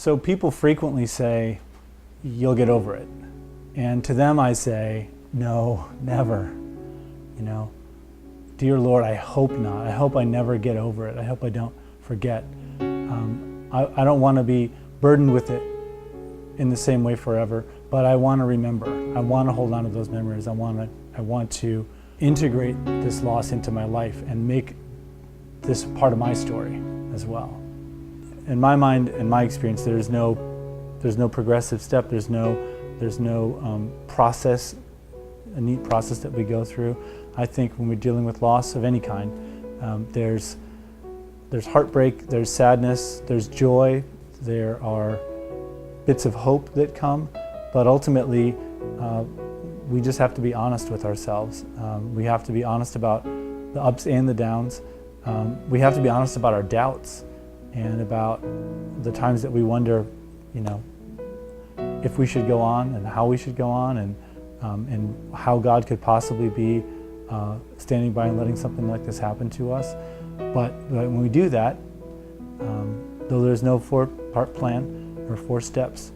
So people frequently say, you'll get over it. And to them I say, no, never. You know, dear Lord, I hope not. I hope I never get over it. I hope I don't forget. I don't want to be burdened with it in the same way forever, but I want to remember. I want to hold on to those memories. I want to integrate this loss into my life and make this part of my story as well. In my mind, in my experience, there's no progressive step. There's no process, a neat process that we go through. I think when we're dealing with loss of any kind, there's heartbreak, there's sadness, there's joy, there are bits of hope that come, but ultimately we just have to be honest with ourselves. We have to be honest about the ups and the downs. We have to be honest about our doubts and about the times that we wonder, you know, if we should go on and how we should go on, and how God could possibly be standing by and letting something like this happen to us. But when we do that, though there's no four-part plan or 4 steps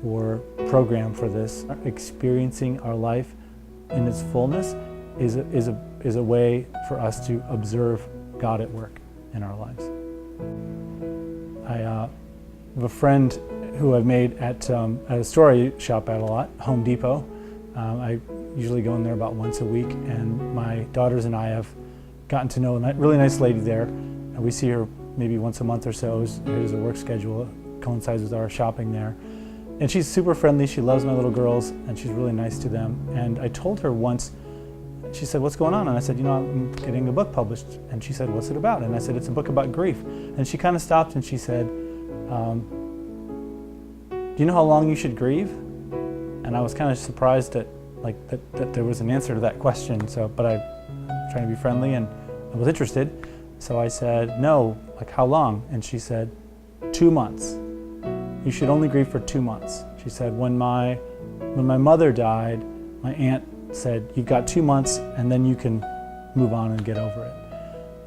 or program for this, experiencing our life in its fullness is a way for us to observe God at work in our lives. I have a friend who I've made at a store I shop at a lot, Home Depot. I usually go in there about once a week, and my daughters and I have gotten to know a really nice lady there. And we see her maybe once a month or so. Here's a work schedule, coincides with our shopping there. And she's super friendly, she loves my little girls, and she's really nice to them. And I told her once, she said, what's going on? And I said, you know, I'm getting a book published. And she said, what's it about? And I said, it's a book about grief. And she kind of stopped and she said, do you know how long you should grieve? And I was kind of surprised that there was an answer to that question. But I was trying to be friendly and I was interested. So I said, no, like how long? And she said, 2 months. You should only grieve for 2 months. She said, when my mother died, my aunt said, you've got 2 months and then you can move on and get over it.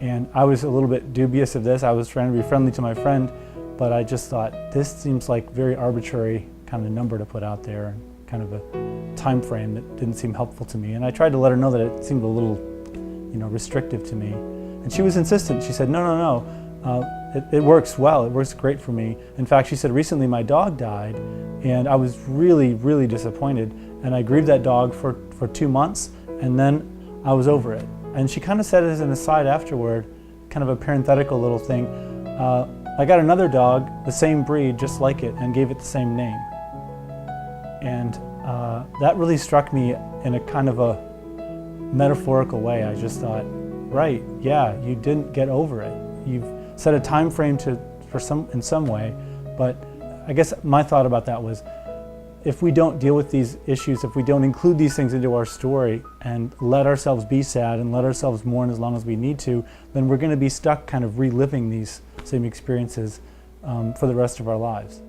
And I was a little bit dubious of this. I was trying to be friendly to my friend, but I just thought, this seems like very arbitrary kind of number to put out there, and kind of a time frame that didn't seem helpful to me. And I tried to let her know that it seemed a little, you know, restrictive to me. And she was insistent. She said, no, it works well. It works great for me. In fact, she said, recently my dog died, and I was really, really disappointed. And I grieved that dog for 2 months, and then I was over it. And she kind of said as an aside afterward, kind of a parenthetical little thing, I got another dog, the same breed, just like it, and gave it the same name. And that really struck me in a kind of a metaphorical way. I just thought, right, yeah, you didn't get over it. You've set a time frame in some way, but I guess my thought about that was, if we don't deal with these issues, if we don't include these things into our story and let ourselves be sad and let ourselves mourn as long as we need to, then we're going to be stuck kind of reliving these same experiences for the rest of our lives.